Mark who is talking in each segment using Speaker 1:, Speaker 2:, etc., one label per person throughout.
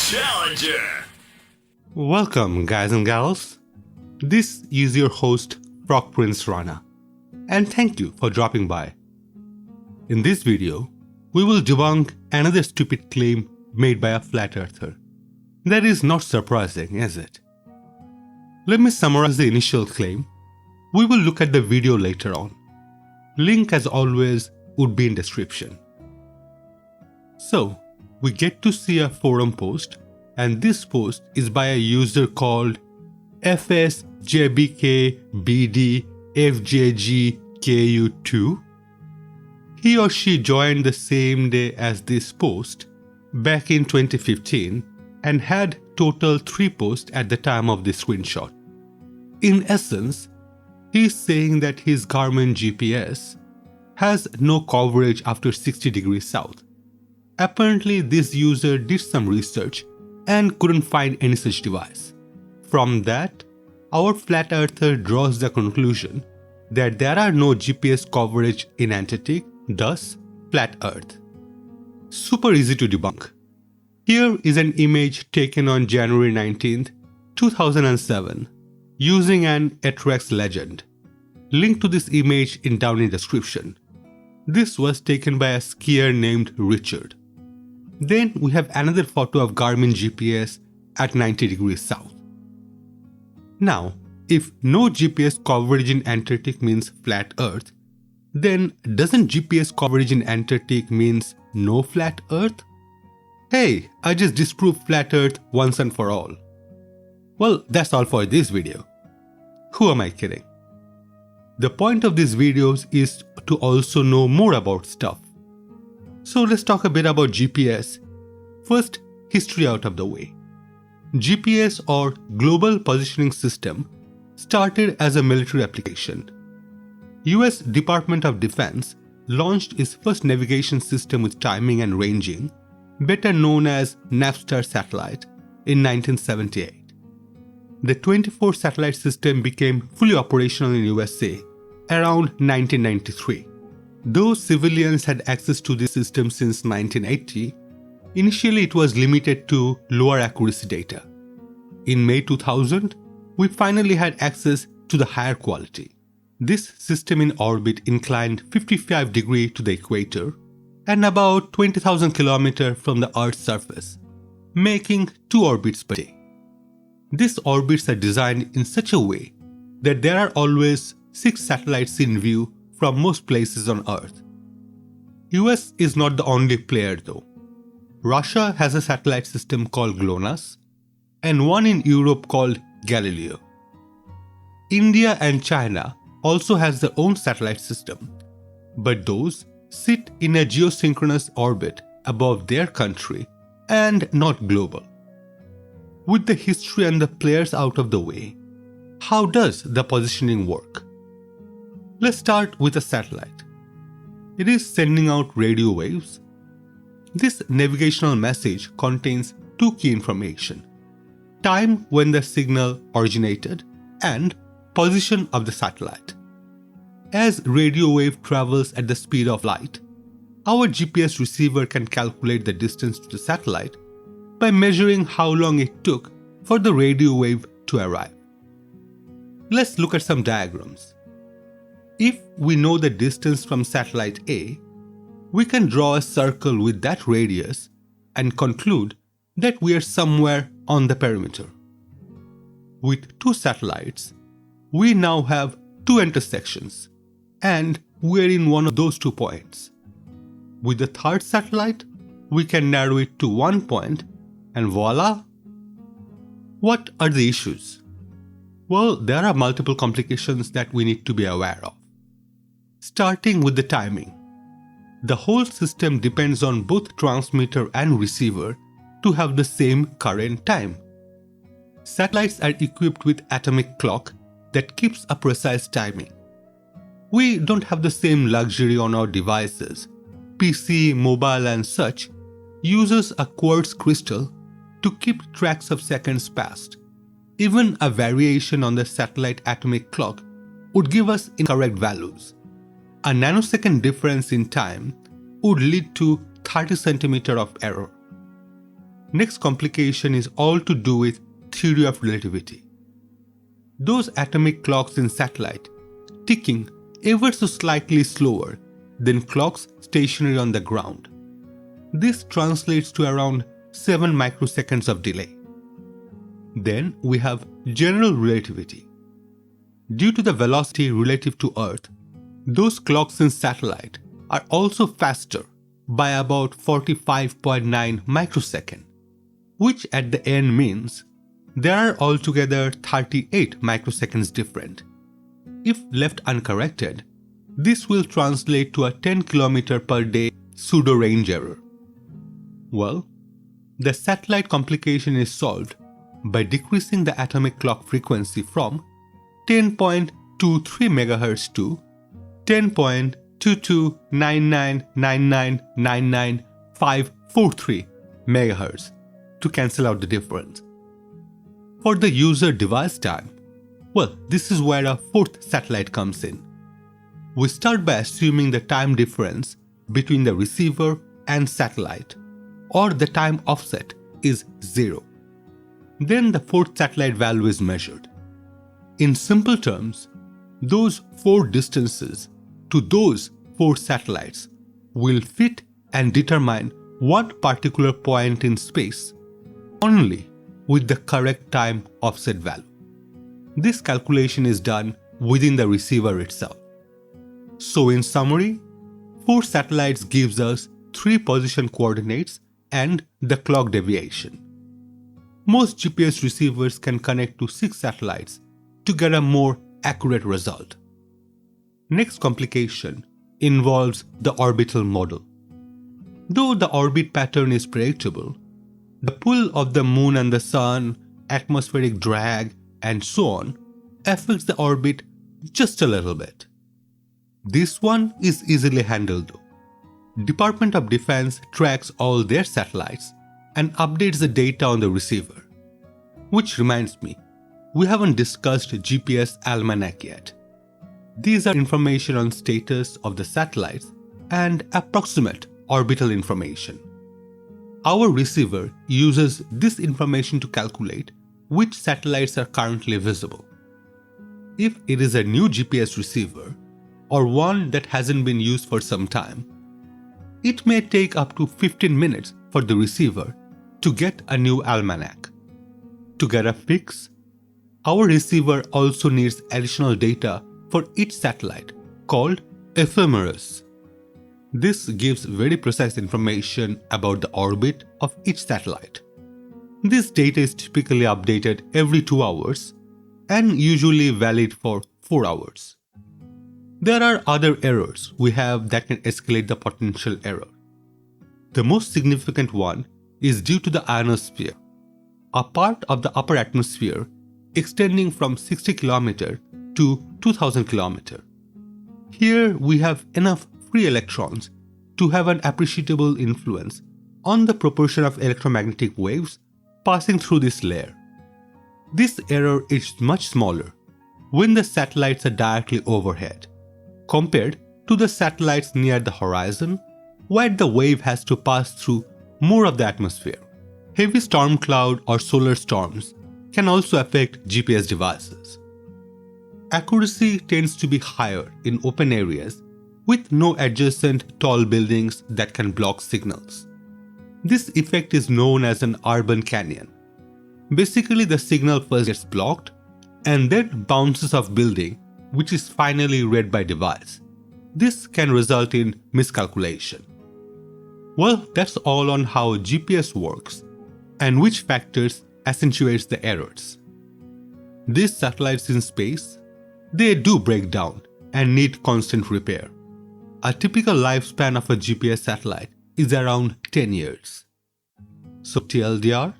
Speaker 1: Challenger.
Speaker 2: Welcome, guys and gals. This is your host, Frog Prince Rana, and thank you for dropping by. In this video, we will debunk another stupid claim made by a flat earther. That is not surprising, is it? Let me summarize the initial claim. We will look at the video later on. Link, as always, would be in description. So, we get to see a forum post, and this post is by a user called FSJBKBDFJGKU2. He or she joined the same day as this post back in 2015 and had total 3 posts at the time of this screenshot. In essence, he is saying that his Garmin GPS has no coverage after 60 degrees south. Apparently, this user did some research and couldn't find any such device. From that, our flat earther draws the conclusion that there are no GPS coverage in Antarctica, thus flat earth. Super easy to debunk. Here is an image taken on January 19th, 2007 using an Atrex legend. Link to this image down in description. This was taken by a skier named Richard. Then we have another photo of Garmin GPS at 90 degrees south. Now, if no GPS coverage in Antarctica means flat earth, then doesn't GPS coverage in Antarctica means no flat earth? Hey, I just disproved flat earth once and for all. Well, that's all for this video. Who am I kidding? The point of these videos is to also know more about stuff. So let's talk a bit about GPS. First, history out of the way. GPS, or Global Positioning System, started as a military application. US Department of Defense launched its first navigation system with timing and ranging, better known as Navstar satellite, in 1978. The 24 satellite system became fully operational in USA around 1993. Though civilians had access to this system since 1980, initially it was limited to lower accuracy data. In May 2000, we finally had access to the higher quality. This system in orbit inclined 55 degrees to the equator and about 20,000 km from the Earth's surface, making 2 orbits per day. These orbits are designed in such a way that there are always 6 satellites in view from most places on Earth. US is not the only player though. Russia has a satellite system called GLONASS and one in Europe called Galileo. India and China also has their own satellite system, but those sit in a geosynchronous orbit above their country and not global. With the history and the players out of the way, how does the positioning work? Let's start with a satellite. It is sending out radio waves. This navigational message contains 2 key information: time when the signal originated and position of the satellite. As radio wave travels at the speed of light, our GPS receiver can calculate the distance to the satellite by measuring how long it took for the radio wave to arrive. Let's look at some diagrams. If we know the distance from satellite A, we can draw a circle with that radius and conclude that we are somewhere on the perimeter. With 2 satellites, we now have 2 intersections, and we are in one of those 2 points. With the 3rd satellite, we can narrow it to 1 point, and voila! What are the issues? Well, there are multiple complications that we need to be aware of. Starting with the timing. The whole system depends on both transmitter and receiver to have the same current time. Satellites are equipped with atomic clock that keeps a precise timing. We don't have the same luxury on our devices. PC, mobile and such uses a quartz crystal to keep tracks of seconds passed. Even a variation on the satellite atomic clock would give us incorrect values. A nanosecond difference in time would lead to 30 cm of error. Next complication is all to do with theory of relativity. Those atomic clocks in satellite ticking ever so slightly slower than clocks stationary on the ground. This translates to around 7 microseconds of delay. Then we have general relativity. Due to the velocity relative to Earth, those clocks in satellite are also faster by about 45.9 microseconds, which at the end means there are altogether 38 microseconds different. If left uncorrected, this will translate to a 10 km per day pseudo-range error. Well, the satellite complication is solved by decreasing the atomic clock frequency from 10.23 MHz to 10.2299999543 MHz to cancel out the difference. For the user device time, well, this is where a fourth satellite comes in. We start by assuming the time difference between the receiver and satellite, or the time offset, is 0. Then the fourth satellite value is measured. In simple terms, those 4 distances to those 4 satellites will fit and determine one particular point in space only with the correct time offset value. This calculation is done within the receiver itself. So in summary, 4 satellites gives us 3 position coordinates and the clock deviation. Most GPS receivers can connect to 6 satellites to get a more accurate result. Next complication involves the orbital model. Though the orbit pattern is predictable, the pull of the moon and the sun, atmospheric drag, and so on affects the orbit just a little bit. This one is easily handled though. Department of Defense tracks all their satellites and updates the data on the receiver. Which reminds me, we haven't discussed GPS Almanac yet. These are information on status of the satellites and approximate orbital information. Our receiver uses this information to calculate which satellites are currently visible. If it is a new GPS receiver or one that hasn't been used for some time, it may take up to 15 minutes for the receiver to get a new almanac. To get a fix, our receiver also needs additional data for each satellite called Ephemeris. This gives very precise information about the orbit of each satellite. This data is typically updated every 2 hours and usually valid for 4 hours. There are other errors we have that can escalate the potential error. The most significant one is due to the ionosphere, a part of the upper atmosphere extending from 60 km to 2000 km. Here we have enough free electrons to have an appreciable influence on the proportion of electromagnetic waves passing through this layer. This error is much smaller when the satellites are directly overhead, compared to the satellites near the horizon, where the wave has to pass through more of the atmosphere. Heavy storm cloud or solar storms can also affect GPS devices. Accuracy tends to be higher in open areas with no adjacent tall buildings that can block signals. This effect is known as an urban canyon. Basically, the signal first gets blocked and then bounces off building, which is finally read by device. This can result in miscalculation. Well, that's all on how GPS works and which factors accentuates the errors. These satellites in space, they do break down and need constant repair. A typical lifespan of a GPS satellite is around 10 years. So TLDR,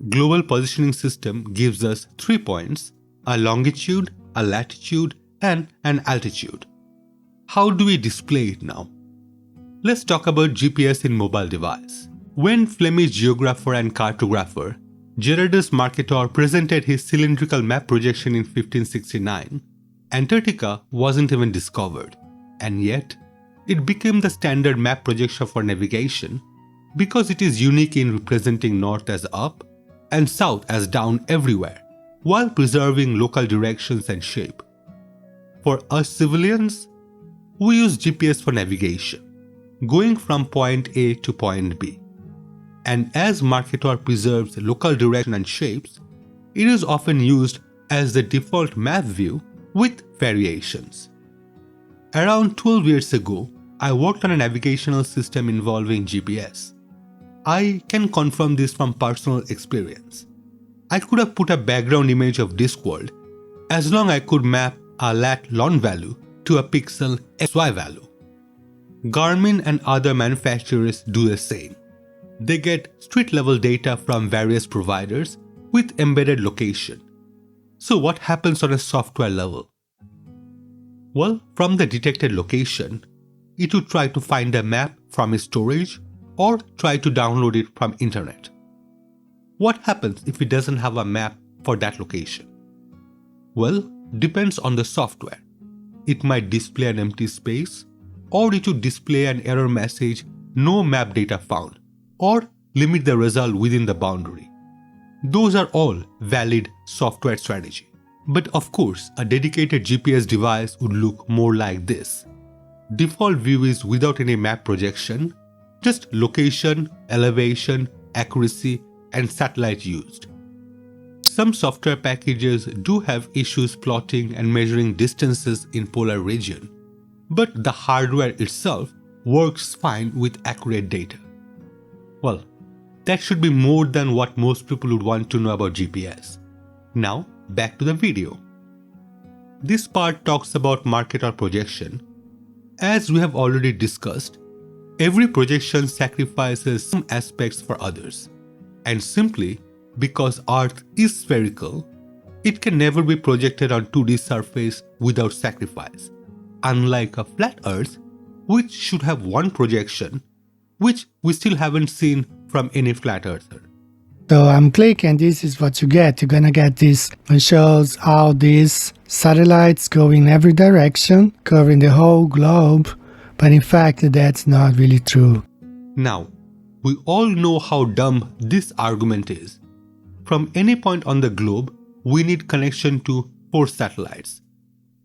Speaker 2: Global Positioning System gives us 3 points, a longitude, a latitude, and an altitude. How do we display it now? Let's talk about GPS in mobile device. When Flemish geographer and cartographer Gerardus Mercator presented his cylindrical map projection in 1569, Antarctica wasn't even discovered, and yet it became the standard map projection for navigation because it is unique in representing north as up and south as down everywhere, while preserving local directions and shape. For us civilians, we use GPS for navigation, going from point A to point B. And as Mercator preserves local direction and shapes, it is often used as the default map view with variations. Around 12 years ago, I worked on a navigational system involving GPS. I can confirm this from personal experience. I could have put a background image of Discworld as long as I could map a lat-long value to a pixel XY value. Garmin and other manufacturers do the same. They get street-level data from various providers with embedded location. So what happens on a software level? Well, from the detected location, it would try to find a map from its storage or try to download it from internet. What happens if it doesn't have a map for that location? Well, depends on the software. It might display an empty space, or it would display an error message, no map data found, or limit the result within the boundary. Those are all valid software strategy. But of course, a dedicated GPS device would look more like this. Default view is without any map projection, just location, elevation, accuracy, and satellite used. Some software packages do have issues plotting and measuring distances in polar region, but the hardware itself works fine with accurate data. Well, that should be more than what most people would want to know about GPS. Now, back to the video. This part talks about Mercator projection. As we have already discussed, every projection sacrifices some aspects for others. And simply because Earth is spherical, it can never be projected on 2D surface without sacrifice, unlike a flat Earth, which should have one projection, which we still haven't seen from any flat earther.
Speaker 1: So I'm clicking, this is what you get. You're gonna get this. It shows how these satellites go in every direction, covering the whole globe, but in fact that's not really true.
Speaker 2: Now, we all know how dumb this argument is. From any point on the globe, we need connection to 4 satellites.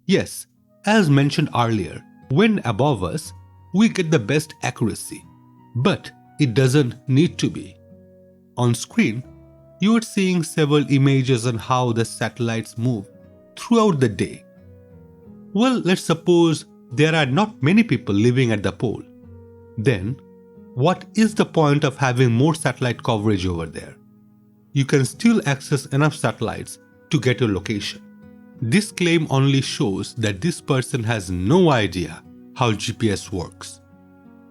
Speaker 2: Yes, as mentioned earlier, when above us, we get the best accuracy, but it doesn't need to be. On screen, you are seeing several images on how the satellites move throughout the day. Well, let's suppose there are not many people living at the pole. Then, what is the point of having more satellite coverage over there? You can still access enough satellites to get your location. This claim only shows that this person has no idea how GPS works.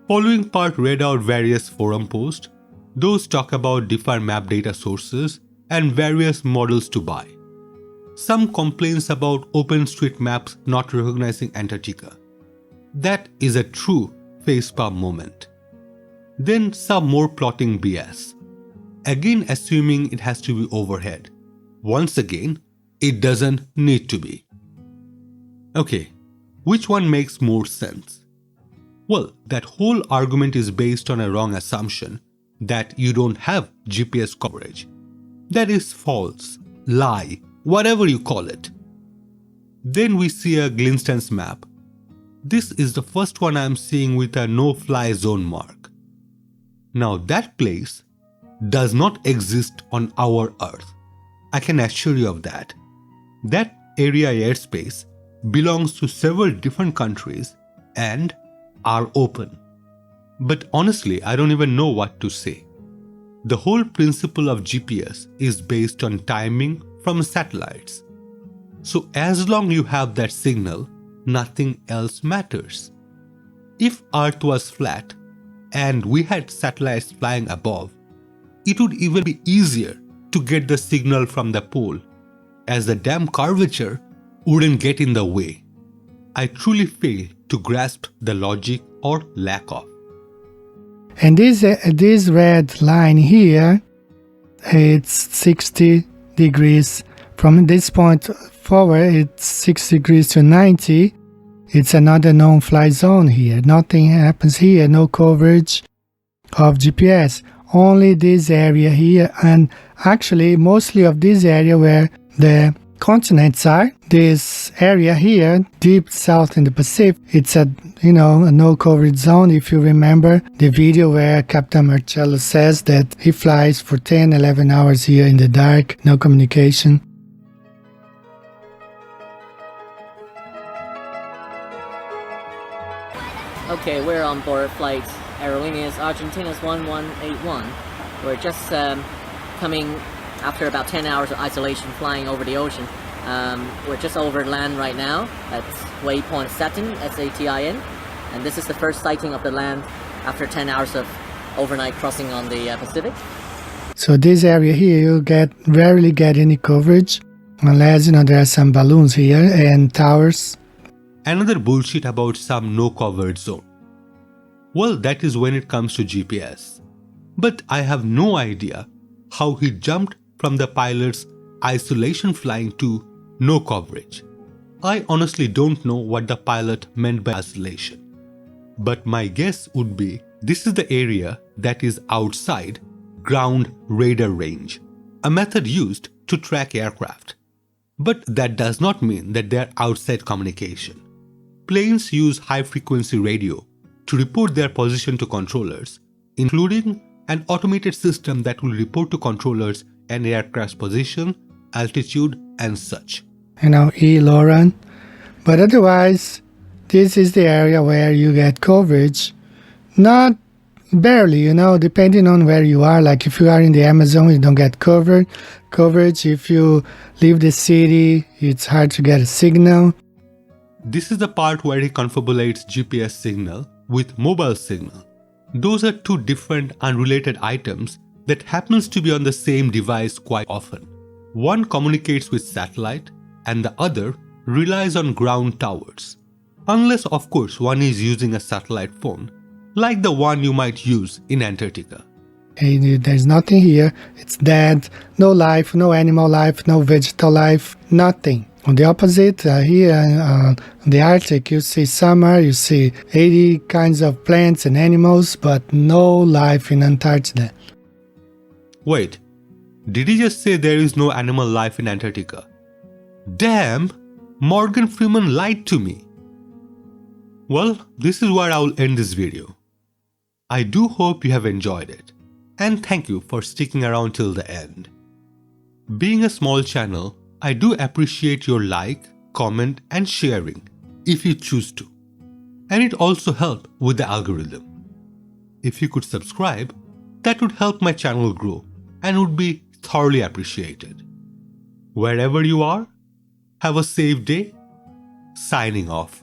Speaker 2: Following part read out various forum posts. Those talk about different map data sources and various models to buy. Some complaints about OpenStreetMaps not recognizing Antarctica. That is a true facepalm moment. Then some more plotting BS. Again assuming it has to be overhead. Once again, it doesn't need to be. Okay, which one makes more sense? Well, that whole argument is based on a wrong assumption that you don't have GPS coverage. That is false, lie, whatever you call it. Then we see a Glisten's map. This is the first one I am seeing with a no-fly zone mark. Now that place does not exist on our Earth. I can assure you of that. That area airspace belongs to several different countries and are open. But honestly, I don't even know what to say. The whole principle of GPS is based on timing from satellites. So as long as you have that signal, nothing else matters. If Earth was flat and we had satellites flying above, it would even be easier to get the signal from the pole, as the damn curvature wouldn't get in the way. I truly fail to grasp the logic or lack of.
Speaker 1: And this red line here, it's 60 degrees. From this point forward, it's 6 degrees to 90. It's another non-fly zone here. Nothing happens here, no coverage. of GPS. Only this area here, and actually mostly of this area where the continents are. This area here, deep south in the Pacific, it's a no coverage zone. If you remember the video where Captain Marcello says that he flies for 10-11 hours here in the dark, no communication.
Speaker 3: Okay, we're on board flight Aerolíneas Argentinas 1181. We're just coming after about 10 hours of isolation flying over the ocean. We're just over land right now at waypoint Satin, S-A-T-I-N, and this is the first sighting of the land after 10 hours of overnight crossing on the Pacific.
Speaker 1: So this area here, you rarely get any coverage, unless there are some balloons here and towers.
Speaker 2: Another bullshit about some no coverage zone. Well, that is when it comes to GPS. But I have no idea how he jumped from the pilot's isolation flying to no coverage. I honestly don't know what the pilot meant by isolation. But my guess would be this is the area that is outside ground radar range, a method used to track aircraft. But that does not mean that they are outside communication. Planes use high-frequency radio to report their position to controllers, including an automated system that will report to controllers an aircraft's position, altitude, and such.
Speaker 1: Lauren. But otherwise, this is the area where you get coverage. Not barely, depending on where you are. Like if you are in the Amazon, you don't get coverage. If you leave the city, it's hard to get a signal.
Speaker 2: This is the part where he confabulates GPS signal with mobile signal. Those are two different unrelated items that happens to be on the same device quite often. One communicates with satellite and the other relies on ground towers. Unless of course one is using a satellite phone, like the one you might use in Antarctica.
Speaker 1: Hey, there's nothing here. It's dead. No life, no animal life, no vegetal life, nothing. On the opposite, here in the Arctic, you see summer, you see 80 kinds of plants and animals, but no life in Antarctica.
Speaker 2: Wait, did he just say there is no animal life in Antarctica? Damn, Morgan Freeman lied to me. Well, this is where I will end this video. I do hope you have enjoyed it, and thank you for sticking around till the end. Being a small channel, I do appreciate your like, comment and sharing if you choose to. And it also helps with the algorithm. If you could subscribe, that would help my channel grow and would be thoroughly appreciated. Wherever you are, have a safe day. Signing off.